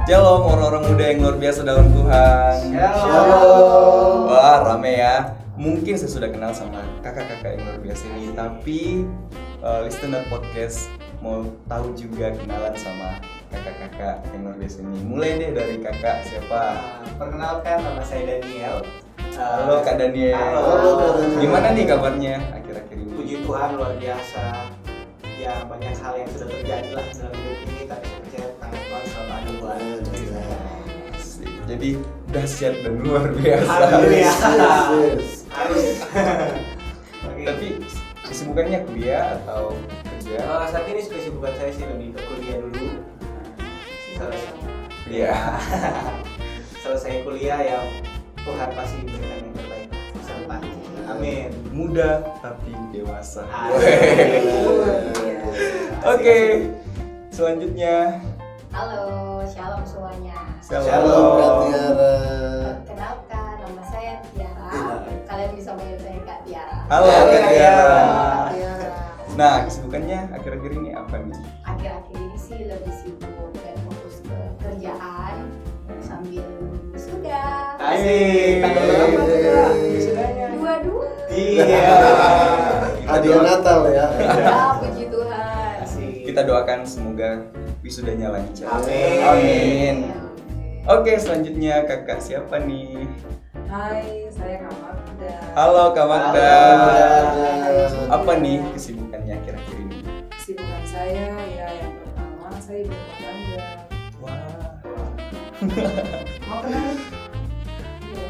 Shalom orang-orang muda yang luar biasa dalam Tuhan. Shalom. Wah, rame ya. Mungkin saya sudah kenal sama kakak-kakak yang luar biasa ini, tapi listener podcast mau tahu juga kenalan sama kakak-kakak yang luar biasa ini. Mulai deh dari kakak siapa? Perkenalkan, nama saya Daniel. Halo Kak Daniel. Halo, Kak Daniel. Gimana nih kabarnya akhir-akhir ini? Puji Tuhan luar biasa. Ya banyak hal yang sudah terjadi lah dalam hidup ini, tapi saya percaya tangan Tuhan selalu ada buat. Jadi dahsyat dan luar biasa. Alhamdulillah. Harus. Oke. Tapi kesibukannya kuliah atau kerja? Saat ini kesibukan saya sih lebih ke kuliah dulu. Iya. Selesai kuliah ya Tuhan pasti berikan yang terbaik masa depan. Amin. Muda tapi dewasa. Amin. Oke. Selanjutnya Halo, shalom semuanya. Shalom, Kak Tiara. Kenalkan, nama saya Tiara. Kalian bisa panggil saya Kak Tiara. Halo Halo, Kak Kak Tiara. Kak Tiara. Nah, kesibukannya akhir-akhir ini apa nih? Akhir-akhir ini sih lebih sibuk dan fokus ke kerjaan sambil wisuda. Asik. Tanggal berapa tuh? Wisudanya? Dua-dua. Iya. Hadiah Natal ya. Ya, puji Tuhan. Asik. Kita doakan semoga wisudanya lancar. Amin. Amin. Oke, selanjutnya kakak siapa nih? Hai, saya Kak Magda. Halo Kak Magda. Halo. Apa nih kesibukannya akhir-akhir ini? Kesibukan saya ya yang pertama saya ibu rumah tangga. Wah. Mau kenal? Iya.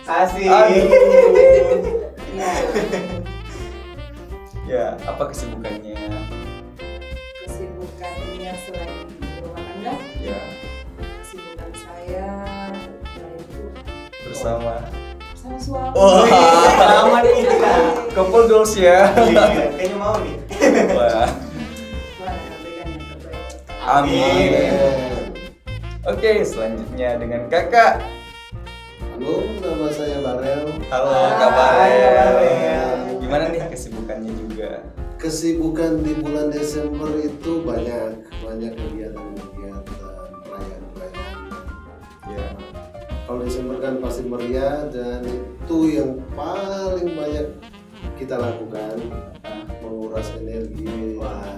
Asik. Aduh. Iya. Ya, apa kesibukannya? Kesibukannya selain ibu rumah tangga, Ya, kesibukan saya yaitu bersama. sama suami. Wah. Selamat nih Kak. Couple goals ya. Iya, kayaknya mau nih. Wah. Tuhan akan berikan yang terbaik. Amin. Oke, selanjutnya dengan kakak. Halo, nama saya Barel. Halo Hai, Kak Barel. Kak Barel. Gimana nih kesibukannya juga? Kesibukan di bulan Desember itu banyak kegiatan-kegiatan perayaan-perayaan. Ya. Kalau Desember kan pasti meriah dan itu yang paling banyak kita lakukan, menguras energi. Wah.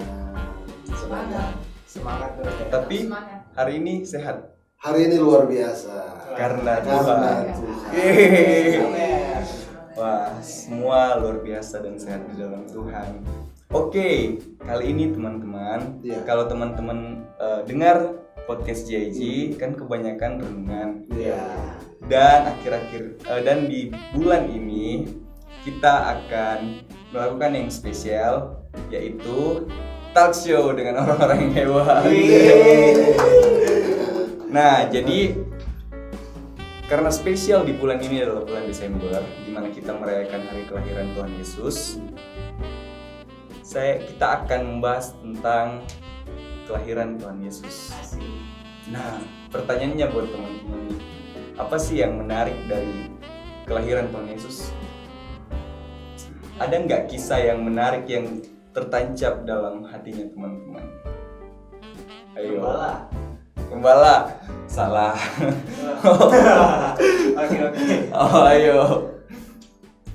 Semangat. Semangat terus ya. Tapi Semangat. hari ini sehat Hari ini luar biasa. karena Karena Tuhan. Tuhan. Yeay. Amin. Wah, semua luar biasa dan sehat di dalam Tuhan. Oke, kali ini teman-teman, Iya. kalau teman-teman dengar podcast JIG kan kebanyakan renungan. Iya. Dan dan di bulan ini kita akan melakukan yang spesial, yaitu talk show dengan orang-orang yang hebat. Nah, jadi karena spesial di bulan ini adalah bulan Desember, di mana kita merayakan hari kelahiran Tuhan Yesus, kita akan membahas tentang kelahiran Tuhan Yesus. Asik. Nah, pertanyaannya buat teman-teman nih, apa sih yang menarik dari kelahiran Tuhan Yesus? Ada nggak kisah yang menarik yang tertancap dalam hatinya teman-teman? Ayo. Gembala. Salah. Oke. Oh, ayo.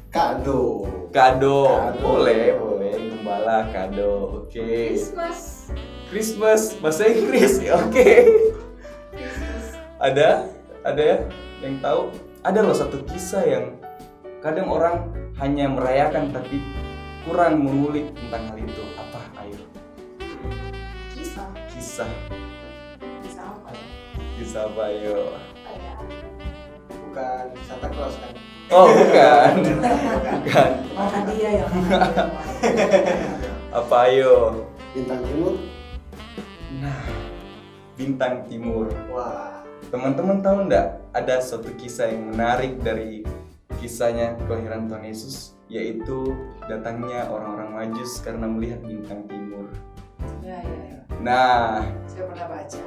Kado. Kado. Kado. Boleh. Gembala, kado. Oke. Christmas, bahasa Inggris. Oke. Ada yang tahu? Ada loh satu kisah yang kadang orang hanya merayakan tapi kurang mengulik tentang hal itu. Apa? Ayo. Kisah. Kisah Kisah apa ya? Kisah apa? Ayo. Ada. Bukan Santa Claus kan? Oh, bukan. Bukan. Mau hadiah ya? Apa? Ayo. Bintang Timur. Nah, Bintang Timur. Wah. Teman-teman tahu nggak ada suatu kisah yang menarik dari kisahnya kelahiran Tuhan Yesus, yaitu datangnya orang-orang Majus karena melihat bintang timur. Ya. Nah, Saya pernah baca.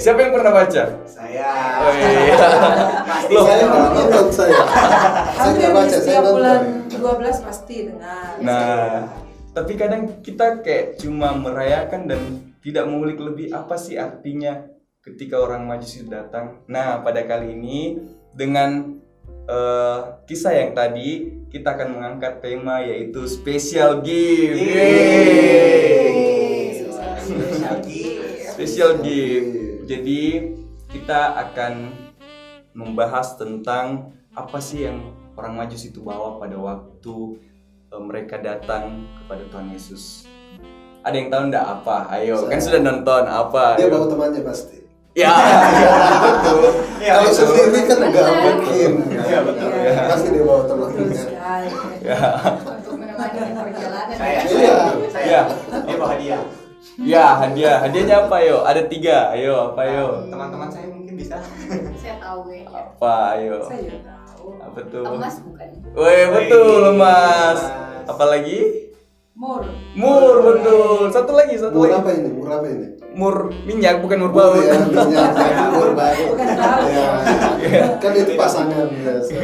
siapa yang pernah baca? Saya. Pasti. Loh, Saya nonton saya. Saya Hampir nggak di baca, saya setiap nonton. bulan 12 pasti dengar. Nah, tapi kadang kita kayak cuma merayakan dan tidak mengulik lebih apa sih artinya ketika orang Majus itu datang. Nah, pada kali ini dengan kisah yang tadi kita akan mengangkat tema yaitu special gift. Yeay. Special gift. Jadi kita akan membahas tentang apa sih yang orang Majus itu bawa pada waktu mereka datang kepada Tuhan Yesus. Ada yang tahu enggak apa? Ayo, kan sudah nonton apa? Dia Ayo. bawa temannya pasti. Ya, betul. Ya, Kalau sendiri kan nggak mungkin. Iya, betul. Iya. Pasti dia bawa Betul temannya. sekali. Ya, Untuk menemani perjalanan. Saya Iya. dia bawa hadiah. ya hadiah. Hadiahnya apa yo? Ada 3. Ayo, apa yo? Teman-teman saya mungkin bisa. Saya tahu ya. Apa ayo? Saya juga tahu. Apa tuh? Emas bukan? Woi, betul Mas. Mas. Apalagi? Mur. Mur, betul. Satu lagi. Mur apa ini? Mur apa ini? Mur minyak, bukan mur Mur bau. ya, minyak. Mur baru. Bukan tahu. Ya. Kan itu pasangan biasa.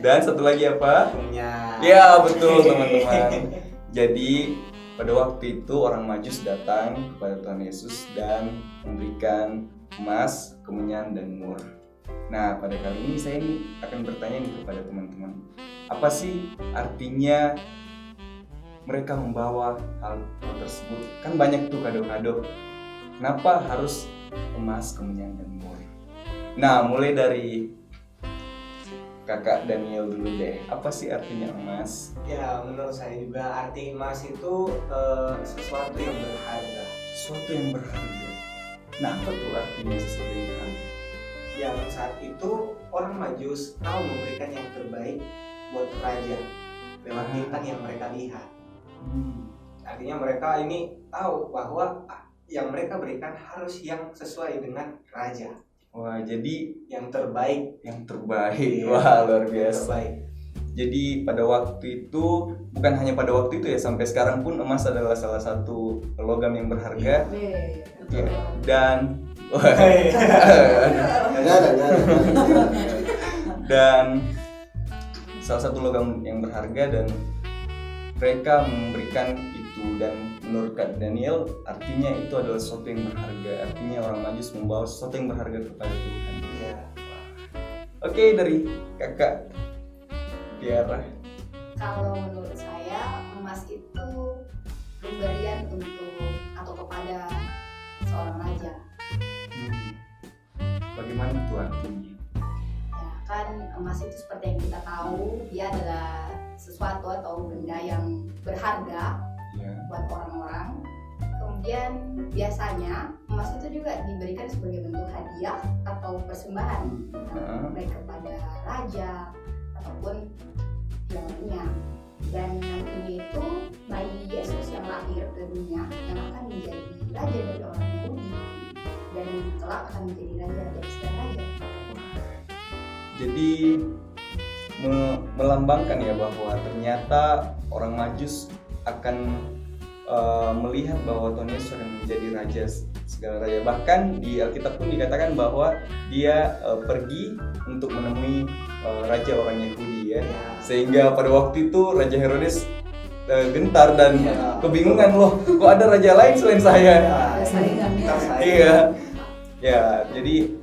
Dan satu lagi apa? Punya. Ya, betul teman-teman. Jadi pada waktu itu orang Majus datang kepada Tuhan Yesus dan memberikan emas, kemenyan, dan mur. Nah, pada kali ini saya akan bertanya nih kepada teman-teman, apa sih artinya mereka membawa hal tersebut? Kan banyak tuh kado-kado. Kenapa harus emas, kemenyan, dan mur? Nah, mulai dari Kakak Daniel dulu deh. Apa sih artinya emas? Ya, menurut saya juga arti emas itu sesuatu yang berharga. Sesuatu yang berharga. Nah, apa tuh artinya sesuatu yang berharga? Yang saat itu orang Majus tahu memberikan yang terbaik buat raja lewat bintang yang mereka lihat. Artinya mereka ini tahu bahwa yang mereka berikan harus yang sesuai dengan raja, Wah, jadi yang terbaik. yang terbaik. Iya, Wah, luar yang biasa. terbaik. Jadi pada waktu itu, bukan hanya pada waktu itu ya, sampai sekarang pun emas adalah salah satu logam yang berharga. Ya, dan Nggak ada. dan salah satu logam yang berharga, dan mereka memberikan itu. Dan menurut Kak Daniel, artinya itu adalah sesuatu yang berharga. Artinya orang Majus membawa sesuatu yang berharga kepada Tuhan. Iya. Oke, dari Kakak Tiara. Kalau menurut saya emas itu pemberian untuk atau kepada seorang raja. Bagaimana itu artinya? Ya kan emas itu seperti yang kita tahu dia adalah sesuatu atau benda yang berharga Ya. buat orang-orang. Kemudian biasanya emas itu juga diberikan sebagai bentuk hadiah atau persembahan baik kepada raja ataupun yang lainnya. Dan nantinya itu bayi Yesus yang lahir ke dunia yang akan menjadi raja dari orang Yahudi dan kelak akan menjadi raja dari segala raja. Jadi melambangkan ya bahwa ternyata orang Majus akan melihat bahwa Tuhan Yesus akan menjadi raja segala raja. Bahkan di Alkitab pun dikatakan bahwa dia pergi untuk menemui raja orang Yahudi ya. Sehingga pada waktu itu Raja Herodes gentar dan kebingungan, loh kok ada raja lain selain saya. Iya. Ya, jadi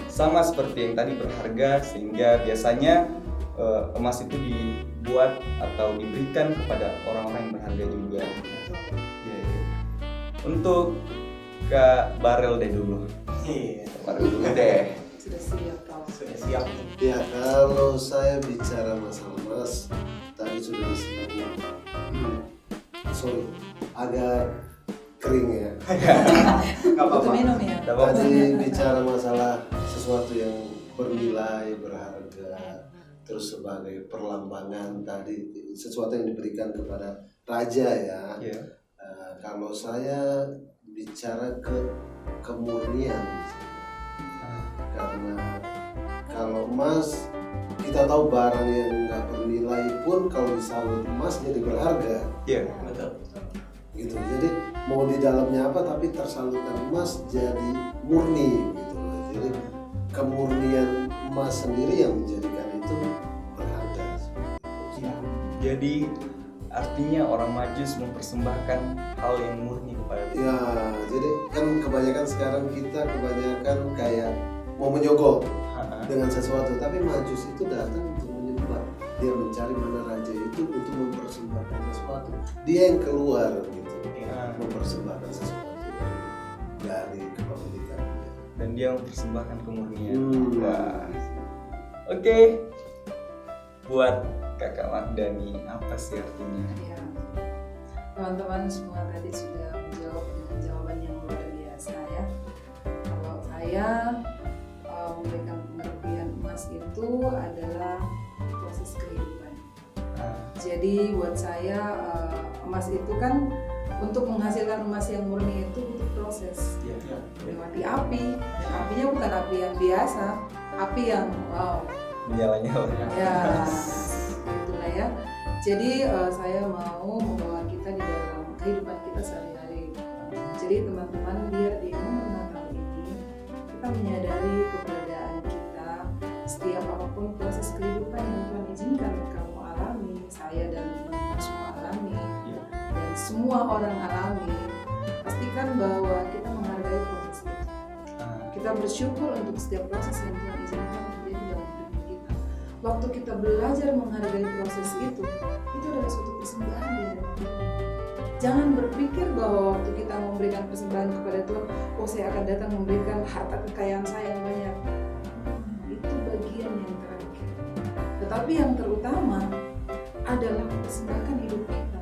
sama seperti yang tadi berharga, sehingga biasanya emas itu dibuat atau diberikan kepada orang-orang yang berharga juga. Ya. Untuk Kak Barel deh dulu. Iya. Barel dulu deh. Sudah siap kau. Sudah siap. Ya, kalau saya bicara masalah emas, tadi sudah disinggung. Sorry, agak kering ya. Gak Butuh apa-apa. minum ya. Tadi bicara masalah sesuatu yang bernilai, berharga, terus sebagai perlambangan tadi, sesuatu yang diberikan kepada raja ya. Iya. Kalau saya bicara ke kemurnian, karena kalau emas, kita tahu barang yang nggak bernilai pun kalau disalut emas jadi berharga. Iya. Betul. Gitu. Jadi mau di dalamnya apa tapi tersalurkan emas jadi murni gitu. Jadi kemurnian emas sendiri yang menjadikan itu berharga. Jadi artinya orang Majus mempersembahkan hal yang murni kepada Tuhan? Ya, jadi kan kebanyakan sekarang kita kayak mau menyogok dengan sesuatu, tapi Majus itu datang untuk menyembah. Dia mencari mana raja itu untuk mempersembahkan sesuatu. Dia yang keluar gitu, mempersembahkan sesuatu dari kepemilikannya. Dan dia mempersembahkan kemurnian. Wah. Oke. Buat Kakak Mardani, apa sih artinya? Ya, teman-teman semua tadi sudah menjawab dengan jawaban yang luar biasa ya. Kalau saya memberikan pengertian emas itu adalah proses kehidupan. Jadi buat saya emas itu kan untuk menghasilkan emas yang murni itu butuh proses. Melewati api. Apinya bukan api yang biasa, api yang wow. Menyala-nyala. Ya, itulah ya. Jadi saya mau membawa kita di dalam kehidupan kita sehari-hari. Jadi teman-teman lihat di momen Natal ini kita menyadari keberadaan kita setiap apapun proses kehidupan yang Tuhan izinkan kamu alami, saya dan teman-teman semua alami, dan semua orang alami. Pastikan bahwa kita menghargai proses itu. Kita bersyukur untuk setiap proses yang Tuhan izinkan terjadi dalam hidup kita. Waktu kita belajar menghargai proses itu adalah suatu persembahan di hadapan Tuhan. Jangan berpikir bahwa waktu kita memberikan persembahan kepada Tuhan, oh saya akan datang memberikan harta kekayaan saya yang banyak. Itu bagian yang terakhir. Tetapi yang terutama adalah persembahkan hidup kita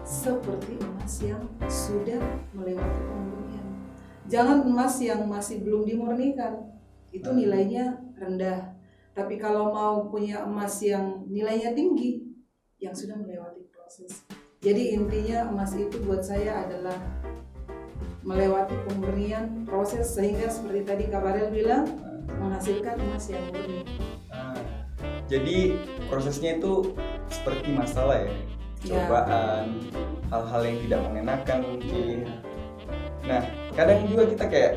seperti emas yang sudah melewati pemurnian. Jangan emas yang masih belum dimurnikan, itu nilainya rendah. Tapi kalau mau punya emas yang nilainya tinggi, yang sudah melewati proses. Jadi intinya emas itu buat saya adalah melewati pemurnian proses, sehingga seperti tadi Kak Barel bilang, menghasilkan emas yang murni. Jadi prosesnya itu seperti masalah ya, cobaan, hal-hal yang tidak mengenakan mungkin. Nah, kadang juga kita kayak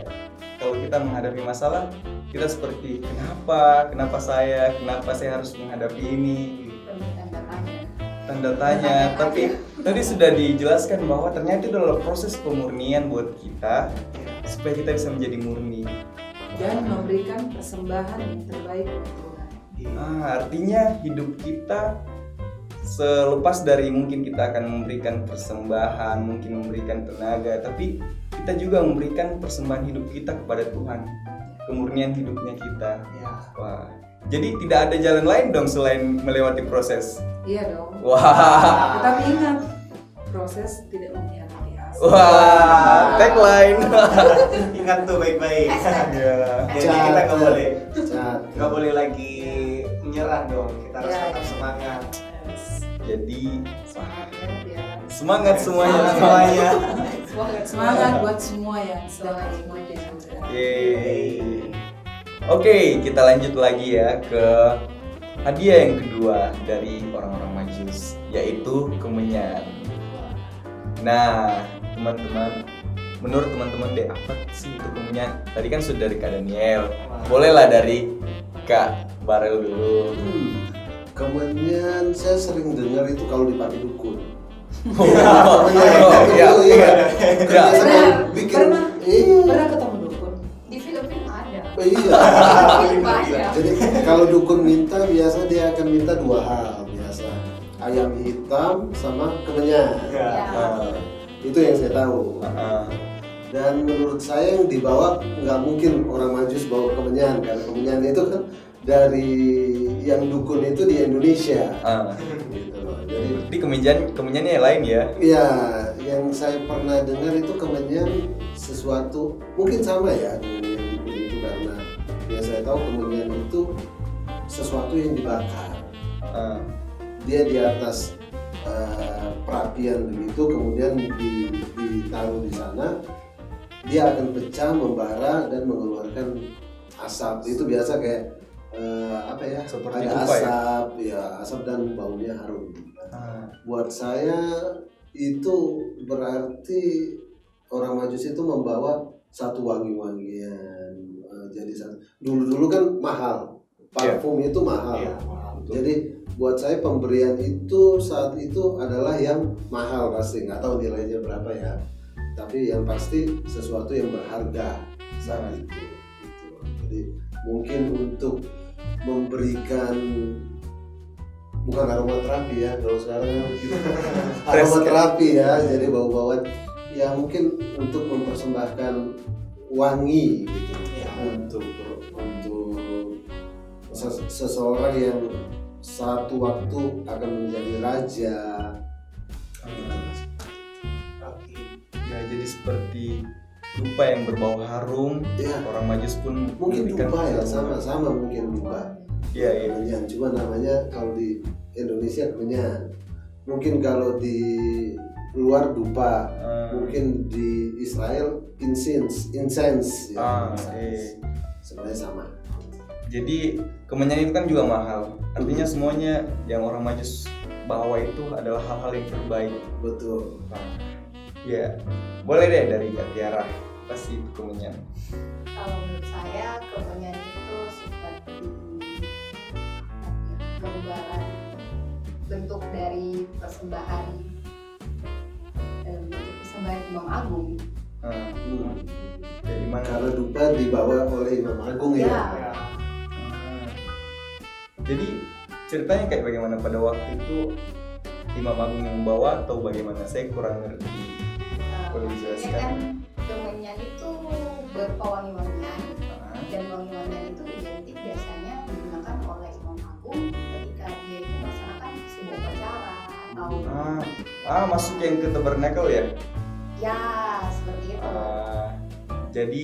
kalau kita menghadapi masalah, kita seperti kenapa saya harus menghadapi ini? Tanda tanya. Tapi tadi sudah dijelaskan bahwa ternyata itu adalah proses pemurnian buat kita supaya kita bisa menjadi murni dan memberikan persembahan yang terbaik untuk Tuhan. Artinya hidup kita selepas dari mungkin kita akan memberikan persembahan, mungkin memberikan tenaga, tapi kita juga memberikan persembahan hidup kita kepada Tuhan, kemurnian hidupnya kita. Wah, jadi tidak ada jalan lain dong selain melewati proses. Iya dong. Wah. Tetapi ingat, proses tidak mengkhianati hasil. Wah, tagline. Ingat tuh baik-baik. Jadi kita nggak boleh lagi menyerah dong. Kita harus tetap semangat. Jadi Semangat semuanya. Semangat buat semua yang sedang mengikuti juga. Yeay. Oke, kita lanjut lagi ya ke hadiah yang kedua dari orang-orang Majus, yaitu kemenyan. Nah, teman-teman, menurut teman-teman deh, apa sih itu kemenyan? Tadi kan sudah dari Kak Daniel, bolehlah dari Kak Barel dulu. Kemenyan saya sering dengar itu kalau dipakai dukun. Iya. Pernah ketemu dukun? Di Filipina ada. Iya. Jadi kalau dukun minta biasa dia akan minta dua hal biasa, ayam hitam sama kemenyan. Itu yang saya tahu. Dan menurut saya yang dibawa nggak mungkin orang Majus bawa kemenyan, karena kemenyan itu kan dari yang dukun itu di Indonesia. Gitu loh. Jadi kemenyannya yang lain ya? Iya, yang saya pernah dengar itu kemenyan sesuatu mungkin sama ya dengan yang dukun itu, karena yang saya tahu kemenyan itu sesuatu yang dibakar. Dia di atas perapian begitu, kemudian ditaruh di sana, dia akan pecah, membara dan mengeluarkan asap. Itu biasa kayak seperti ada dupa asap ya, asap dan baunya harum. Buat saya itu berarti orang Majus itu membawa satu wangi-wangian. Jadi dulu kan mahal, parfum itu mahal. Jadi buat saya pemberian itu saat itu adalah yang mahal, pasti nggak tahu nilainya berapa ya, tapi yang pasti sesuatu yang berharga saat itu gitu. Jadi mungkin untuk memberikan bukan aromaterapi ya, kalau sekarang kita aromaterapi ya, jadi bau-bauan ya, mungkin untuk mempersembahkan wangi gitu ya, untuk seseorang yang satu waktu akan menjadi raja. Oke. Ya, jadi seperti dupa yang berbau harum. Ya, Orang Majus pun mungkin memberikan dupa ya, harum. sama mungkin dupa. Iya, iya. Kemenyan, cuma namanya kalau di Indonesia kemenyan. Mungkin kalau di luar dupa, mungkin di Israel incense ya. Oke. Sebenarnya sama. Jadi kemenyan itu kan juga mahal. Artinya semuanya yang orang Majus bawa itu adalah hal-hal yang terbaik. Betul. Ya, boleh deh dari Kak Tiara. Pasti itu kemenyan. Kalau menurut saya kemenyan itu seperti gambaran bentuk dari persembahan Imam Agung. Dari mana? Karena dupa dibawa oleh Imam Agung ya. Ya. Jadi ceritanya kayak bagaimana pada waktu itu Imam Agung yang membawa atau bagaimana? Saya kurang ngerti. Boleh Maksudnya dijelaskan? kan kemenyan itu berupa wangi-wangian, dan wangi-wangian itu identik biasanya digunakan oleh Imam Agung ketika dia itu melaksanakan sebuah upacara atau Masuk yang ke tabernakel ya? ya seperti itu. Jadi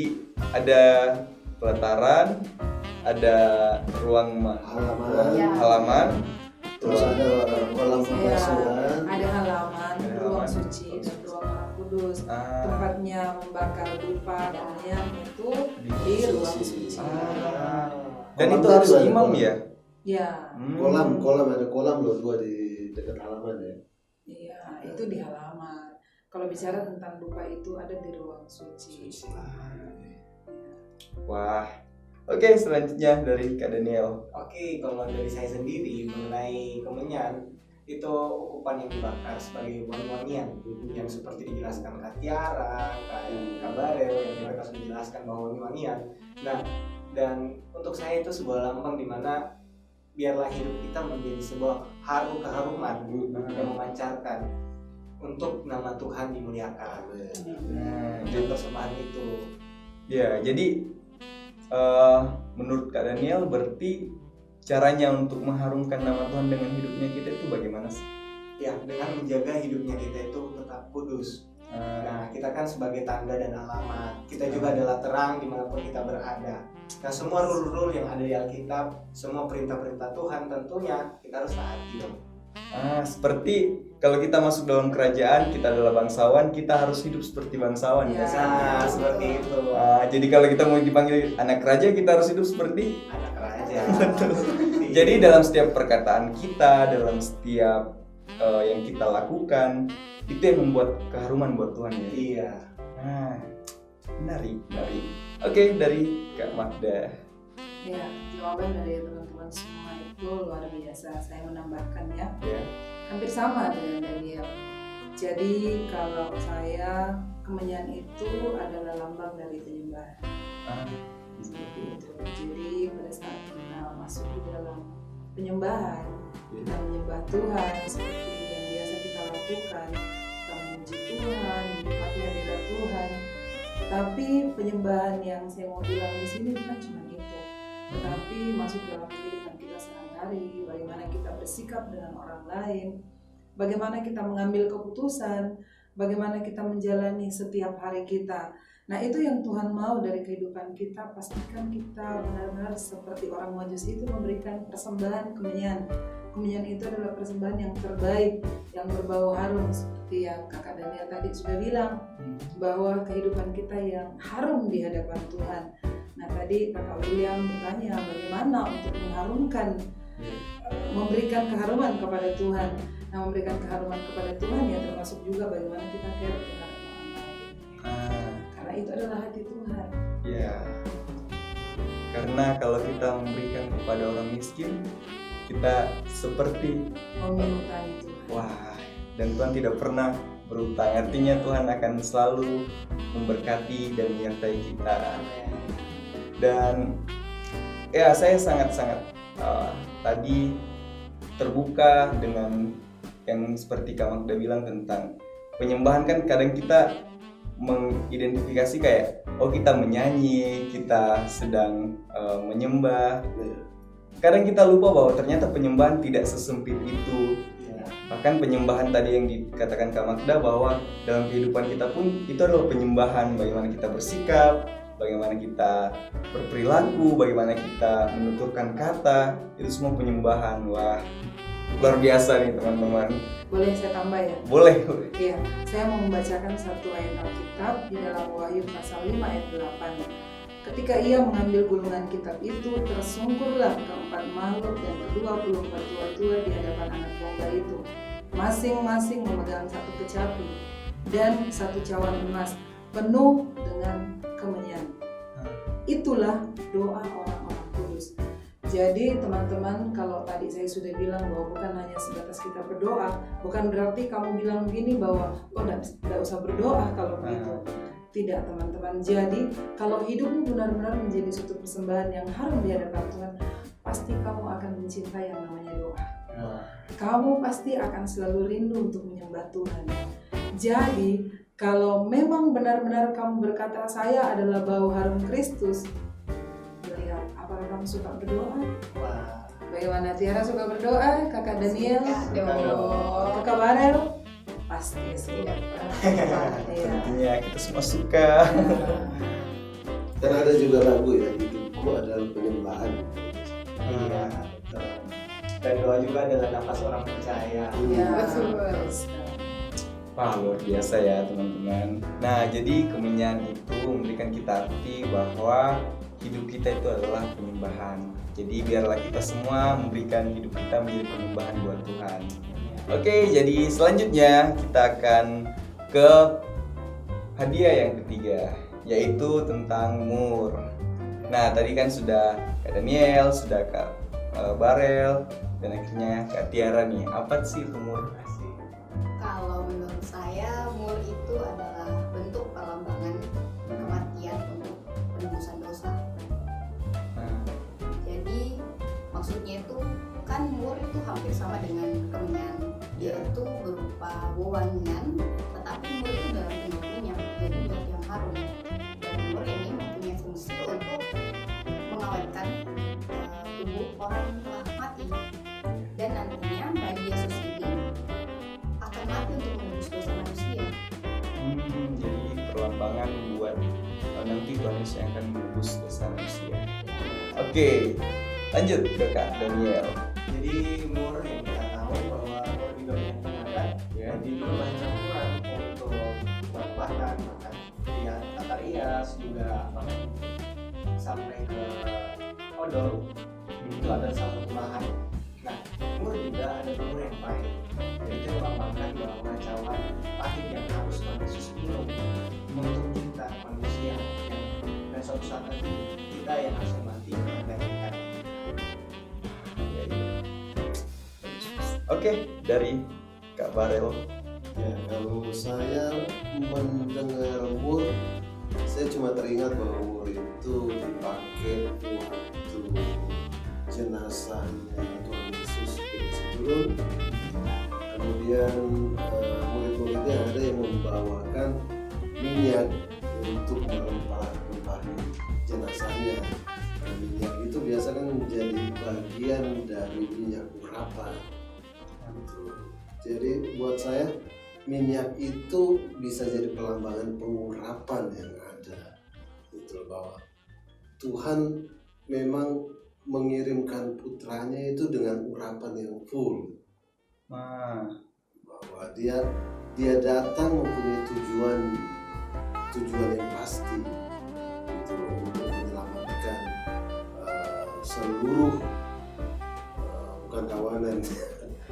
ada pelataran, ada ruang Halaman, halaman, terus ada kolam pembasuhan. Ada halaman, Ada ruang halaman. suci, dan ruang Maha Kudus. Ah. Tempatnya membakar dupa kemenyan itu di ruang suci. Dan Kolam itu tadi harus ada imam kolam. ya? Ya, Kolam ada kolam loh, dua di dekat halaman ya. iya, itu di halaman. Kalau bicara tentang dupa itu ada di ruang suci. Wah. Oke, selanjutnya dari Kak Daniel. Oke, kalau dari saya sendiri mengenai kemenyan, itu ukupan yang dibakar sebagai wangi-wangian yang seperti dijelaskan Kak Tiara, Kak Barel, yang mereka sudah dijelaskan bahwa wangi-wangian. Nah, dan untuk saya itu sebuah lambang di mana biarlah hidup kita menjadi sebuah keharuman yang memancarkan untuk nama Tuhan dimuliakan. Nah, Jadi persembahan itu. Ya, jadi menurut Kak Daniel berarti caranya untuk mengharumkan nama Tuhan dengan hidupnya kita itu bagaimana sih? Ya, dengan menjaga hidupnya kita itu tetap kudus. Nah, kita kan sebagai tanda dan alamat. Kita juga adalah terang dimanapun kita berada. Nah, semua rule-rule yang ada di Alkitab, semua perintah-perintah Tuhan tentunya kita harus taati dong. Seperti kalau kita masuk dalam kerajaan, kita adalah bangsawan, kita harus hidup seperti bangsawan. Ya. Nah, seperti itu. Jadi kalau kita mau dipanggil anak raja, kita harus hidup seperti. Anak raja. Jadi dalam setiap perkataan kita, dalam setiap yang kita lakukan, itu yang membuat keharuman buat Tuhan ya. Iya. Menarik. Oke, dari Kak Magda. Ya, jawaban dari teman-teman semua itu luar biasa. Saya menambahkan ya, Ya. hampir sama dengan Daniel. Jadi kalau saya, kemenyan itu adalah lambang dari penyembahan. Seperti itu. Jadi pada saat kita masuk di dalam penyembahan, kita menyembah Tuhan seperti yang biasa kita lakukan, kita memuji Tuhan, menikmati hadirat Tuhan. Tetapi penyembahan yang saya mau bilang di sini bukan cuma itu, tetapi masuk dalam kehidupan kita sehari-hari, bagaimana kita bersikap dengan orang lain, bagaimana kita mengambil keputusan, bagaimana kita menjalani setiap hari kita. Nah, itu yang Tuhan mau dari kehidupan kita. Pastikan kita benar-benar seperti orang Majus itu memberikan persembahan kemenyan. Kemenyan itu adalah persembahan yang terbaik, yang berbau harum, seperti yang Kakak Daniel tadi sudah bilang, bahwa kehidupan kita yang harum di hadapan Tuhan. Nah, tadi Kakak William bertanya bagaimana untuk mengharumkan, memberikan keharuman kepada Tuhan. Nah, memberikan keharuman kepada Tuhan ya termasuk juga bagaimana kita care terhadap orang lain. Karena itu adalah hati Tuhan. Ya. Karena kalau kita memberikan kepada orang miskin, kita seperti Meminta itu. wah, dan Tuhan tidak pernah berutang. Artinya Tuhan akan selalu memberkati dan menyertai kita. Dan ya saya sangat-sangat tadi terbuka dengan yang seperti Kak Magda bilang tentang penyembahan. Kan kadang kita mengidentifikasi kayak kita menyanyi, kita sedang menyembah. Kadang kita lupa bahwa ternyata penyembahan tidak sesempit itu. Bahkan penyembahan tadi yang dikatakan Kak Magda bahwa dalam kehidupan kita pun itu adalah penyembahan. Bagaimana kita bersikap, bagaimana kita berperilaku, bagaimana kita menuturkan kata, itu semua penyembahan. Wah, luar biasa nih teman-teman. Boleh saya tambah ya? Boleh. Iya, saya mau membacakan satu ayat Alkitab di dalam Wahyu pasal 5 ayat 8. Ketika ia mengambil gulungan kitab itu, tersungkurlah keempat makhluk dan ke-24 tua-tua di hadapan anak domba itu. Masing-masing memegang satu kecapi dan satu cawan emas penuh dengan kemenyan. Itulah doa orang-orang kudus. Jadi teman-teman, kalau tadi saya sudah bilang bahwa bukan hanya sebatas kita berdoa, bukan berarti kamu bilang begini bahwa tidak usah berdoa kalau begitu. Tidak teman-teman. Jadi kalau hidupmu benar-benar menjadi suatu persembahan yang harum di hadapan Tuhan, pasti kamu akan mencintai yang namanya doa. Kamu pasti akan selalu rindu untuk menyembah Tuhan. Jadi kalau memang benar-benar kamu berkata saya adalah bau harum Kristus, lihat apakah kamu suka berdoa? Bagaimana Tiara suka berdoa? Kakak Daniel? Kakak Barel? Pasti suka. Tentunya kita semua suka. Dan ada juga lagu ya, hidupku adalah penyembahan. Iya, betul. Dan doa juga adalah nafas orang percaya. Ya, Betul. Wah, luar biasa ya teman-teman. Nah, jadi kemenyan itu memberikan kita arti bahwa hidup kita itu adalah penyembahan. Jadi biarlah kita semua memberikan hidup kita menjadi penyembahan buat Tuhan. Oke, jadi selanjutnya kita akan ke hadiah yang ketiga, yaitu tentang mur. Nah, tadi kan sudah Kak Daniel, sudah Kak Barel, dan akhirnya Kak Tiara nih. Apa sih itu mur? Kalau menurut saya mur itu adalah bentuk perlambangan kematian untuk penebusan dosa. Jadi maksudnya itu kan mur itu hampir sama dengan kemenyan. Dia itu berupa wewangian, tetapi mur itu dalam bentuk minyak, jadi minyak yang harum. Dan mur ini mempunyai fungsi untuk mengawetkan tubuh orang yang telah mati. Dan nantinya bayi Yesus ini akan mati untuk menebus dosa manusia. Jadi perlambangan buat nanti Tuhan Yesus yang akan menebus dosa manusia. Oke, lanjut ke Kak Daniel. Jadi mur yang kita tahu bahwa mur juga menggunakan jadi dulu bahan campuran untuk bahan makan ya, tata rias juga sampai ke odol itu ada salah satu bahan. Nah, mur juga ada mur yang pahit. Jadi itu melambangkan bahwa cawan pahit yang harus Yesus minum untuk kita manusia dan suatu saat nanti kita yang harus mati menggantikan. Oke, dari Kak Barel. Ya, kalau saya mendengar mur, saya cuma teringat bahwa mur itu dipakai waktu jenazahnya Tuhan Yesus turun. Kemudian murid-muridnya ada yang membawakan minyak untuk melempar-lemparin jenazahnya. Dan minyak itu biasa kan menjadi bagian dari minyak urapan. Jadi buat saya minyak itu bisa jadi pelambangan pengurapan yang ada. Itu bahwa Tuhan memang mengirimkan putranya itu dengan urapan yang full. Bahwa dia datang mempunyai tujuan yang pasti, itu untuk menyelamatkan seluruh bukan kawanan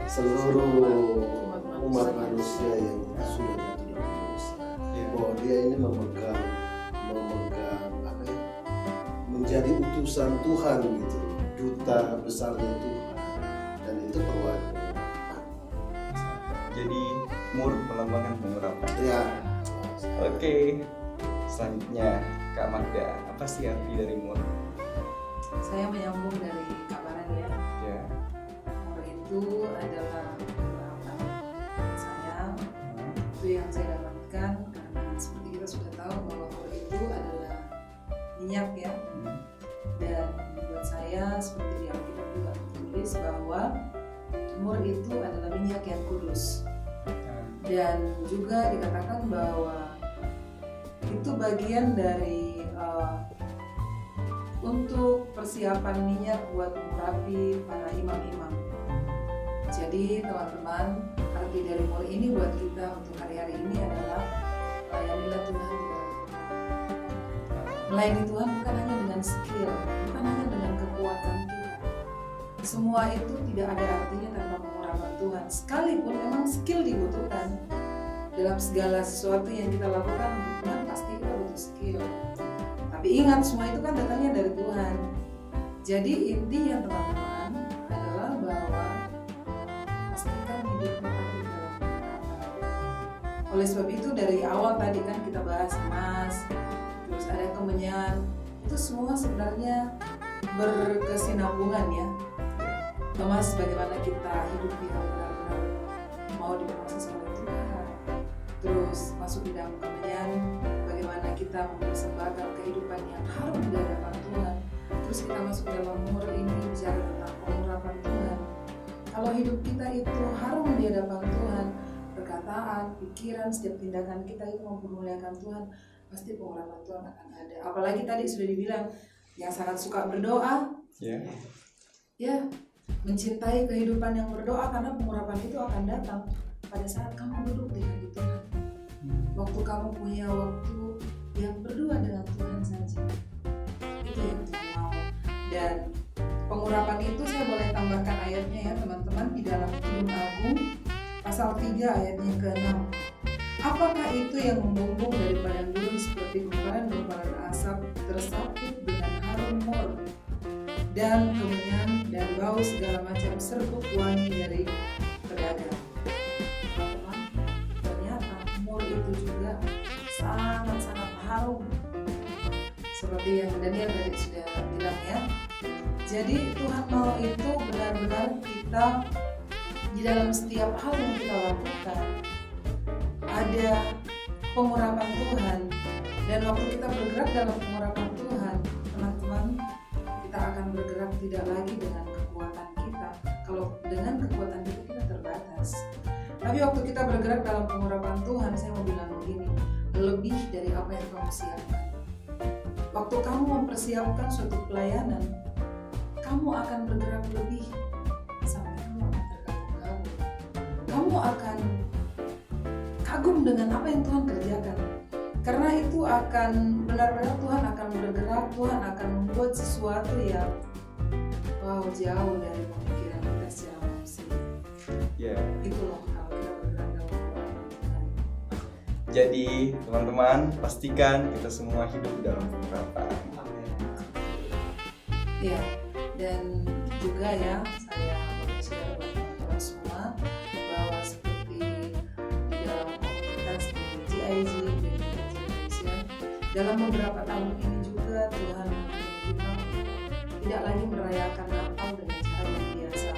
seluruh umat manusia yang sudah jatuh dalam dosa. Bahwa dia ini memegang apa ya, menjadi utusan Tuhan gitu, duta besarnya Tuhan. itu perlu ada pengurapan. Jadi mur melambangkan pengurapan. Ya. Oke. Selanjutnya Kak Magda, apa sih arti dari mur? Saya menyambung dari kabaran ya. Ya. Mur itu adalah pengurapan saya. Itu yang saya dapatkan karena seperti kita sudah tahu bahwa mur itu adalah minyak ya. Dan buat saya seperti di Alkitab juga tertulis bahwa mur itu adalah minyak yang kudus. Dan juga dikatakan bahwa itu bagian dari untuk persiapan minyak buat mengurapi para imam-imam. Jadi teman-teman, arti dari mur ini buat kita untuk hari-hari ini adalah layanilah Tuhan di dalam Tuhan. Melayani Tuhan bukan hanya dengan skill, bukan hanya dengan kekuatan kita. Semua itu tidak ada artinya tanpa pengurapan Tuhan. Sekalipun memang skill dibutuhkan dalam segala sesuatu yang kita lakukan, Tuhan pasti kita butuh skill. Tapi ingat, semua itu kan datangnya dari Tuhan. Jadi intinya teman-teman adalah bahwa pastikan hidupmu ada di dalam pengurapan. Oleh sebab itu dari awal tadi kan kita bahas emas, terus ada kemenyan, itu semua sebenarnya berkesinambungan ya. Emas bagaimana kita hidup yang benar-benar mau diproses oleh Tuhan. Terus masuk di dalam kemenyan, bagaimana kita mempersembahkan kehidupan yang harum di hadapan Tuhan. Terus kita masuk dalam mur ini bicara tentang pengurapan Tuhan. Kalau hidup kita itu harum di hadapan Tuhan, perkataan, pikiran, setiap tindakan kita itu mempermuliakan Tuhan, pasti pengurapan Tuhan akan ada. Apalagi tadi sudah dibilang yang sangat suka berdoa, ya mencintai kehidupan yang berdoa, karena pengurapan itu akan datang pada saat kamu duduk di hadirat Tuhan. Waktu kamu punya waktu yang berdua dengan Tuhan saja, itu yang Tuhan mau. Dan pengurapan itu saya boleh tambahkan ayatnya ya teman-teman, di dalam Kidung Agung pasal 3 ayatnya ke-6. Apakah itu yang membumbung dari padang gurun seperti gumpalan-gumpalan asap tersapit dengan harum mur dan kemenyan dan bau segala macam serbuk wangi dari pedagang. Teman-teman, ternyata mur itu juga sangat-sangat harum, seperti yang Daniel tadi sudah bilang ya. Jadi Tuhan mau itu benar-benar kita di dalam setiap hal yang kita lakukan ada pengurapan Tuhan. Dan waktu kita bergerak dalam pengurapan Tuhan, teman-teman, kita akan bergerak tidak lagi dengan kekuatan kita. Kalau dengan kekuatan kita terbatas. Tapi waktu kita bergerak dalam pengurapan Tuhan, saya mau bilang begini, lebih dari apa yang kamu siapkan. Waktu kamu mempersiapkan suatu pelayanan, kamu akan bergerak lebih sampai kamu akan tergabung-gabung. Kamu akan kagum dengan apa yang Tuhan kerjakan. Karena itu akan benar-benar Tuhan akan bergerak, Tuhan akan membuat sesuatu yang jauh dari pemikiran kita secara manusia. Itu loh kalau kita bergerak dalam pengurapan Tuhan. Jadi teman-teman, pastikan kita semua hidup dalam pengurapan. Ya, dan juga ya saya mau share buat teman-teman semua bahwa seperti di dalam komunitas di GIZ Indonesia, dalam beberapa tahun ini juga Tuhan kita tidak lagi merayakan Natal dengan cara yang biasa,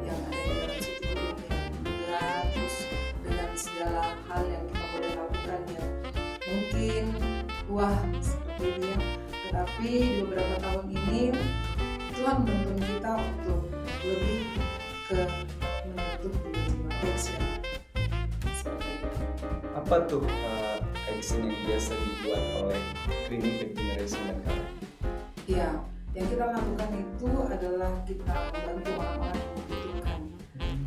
yang ada di dalam situ yang megah, terus dengan segala hal yang kita boleh lakukan yang mungkin wah seperti ini ya. Tetapi di beberapa tahun ini Tuhan menuntun kita untuk lebih ke menuntut jiwa action. Apa tuh action yang biasa dibuat oleh Primitive Generation dan kalian? Ya, yang kita lakukan itu adalah kita membantu orang-orang yang membutuhkan.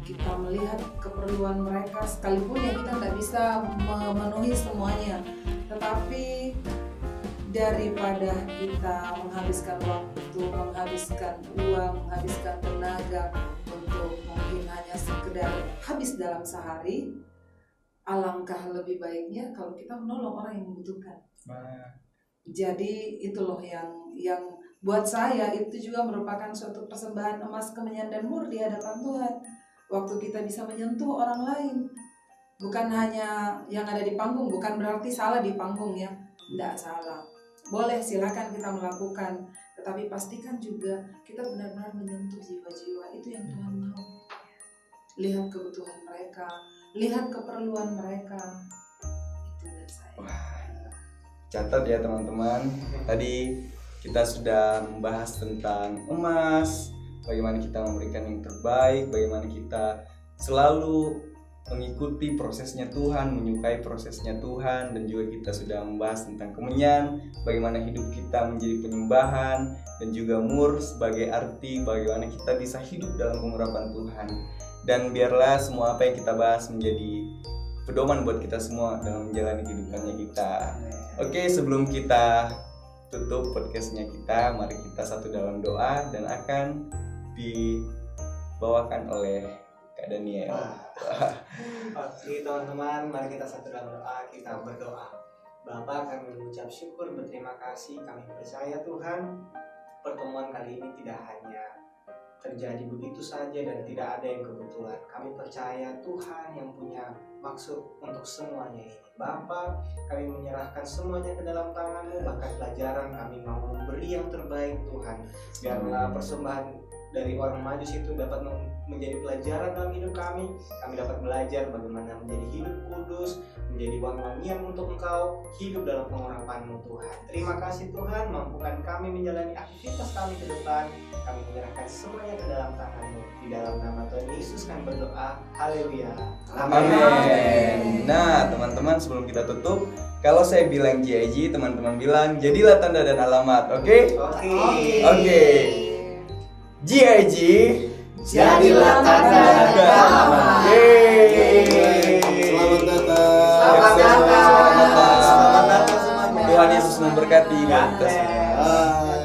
Kita melihat keperluan mereka, sekalipun ya kita tidak bisa memenuhi semuanya. Tetapi daripada kita menghabiskan waktu, menghabiskan uang, menghabiskan tenaga untuk mungkin hanya sekedar habis dalam sehari, alangkah lebih baiknya kalau kita menolong orang yang membutuhkan. Jadi itu loh yang buat saya itu juga merupakan suatu persembahan emas, kemenyan dan mur di hadapan Tuhan. Waktu kita bisa menyentuh orang lain, bukan hanya yang ada di panggung, bukan berarti salah di panggung ya, tidak salah. Boleh, silakan kita melakukan, tetapi pastikan juga kita benar-benar menyentuh jiwa-jiwa itu yang Tuhan mau. Lihat kebutuhan mereka, lihat keperluan mereka. Itu dari saya. Catat ya teman-teman, tadi kita sudah membahas tentang emas, bagaimana kita memberikan yang terbaik, bagaimana kita selalu mengikuti prosesnya Tuhan, menyukai prosesnya Tuhan, dan juga kita sudah membahas tentang kemenyan, bagaimana hidup kita menjadi penyembahan, dan juga mur sebagai arti bagaimana kita bisa hidup dalam pengurapan Tuhan. Dan biarlah semua apa yang kita bahas menjadi pedoman buat kita semua dalam menjalani kehidupannya kita. Oke, sebelum kita tutup podcastnya kita, mari kita satu dalam doa dan akan dibawakan oleh Kak Daniel. Oke teman-teman, mari kita satu dalam doa, kita berdoa. Bapa, kami mengucap syukur, berterima kasih, kami percaya Tuhan pertemuan kali ini tidak hanya terjadi begitu saja dan tidak ada yang kebetulan. Kami percaya Tuhan yang punya maksud untuk semuanya ini. Bapa, kami menyerahkan semuanya ke dalam tangan-Mu, bahkan pelajaran kami mau memberi yang terbaik Tuhan. Biarlah persembahan dari orang Majus itu dapat menjadi pelajaran dalam hidup kami. Kami dapat belajar bagaimana menjadi hidup kudus, menjadi wangi-wangian untuk Engkau, hidup dalam pengurapan-Mu Tuhan. Terima kasih Tuhan, mampukan kami menjalani aktivitas kami ke depan. Kami menyerahkan semuanya ke dalam tangan-Mu. Di dalam nama Tuhan Yesus kami berdoa. Haleluya. Amin. Nah teman-teman, sebelum kita tutup, kalau saya bilang GIG, teman-teman bilang jadilah tanda dan alamat. Oke? Oke. GIG, Jadilah tanda dan alamat. Selamat datang. Selamat datang. Tuhan Yesus memberkati kita semua.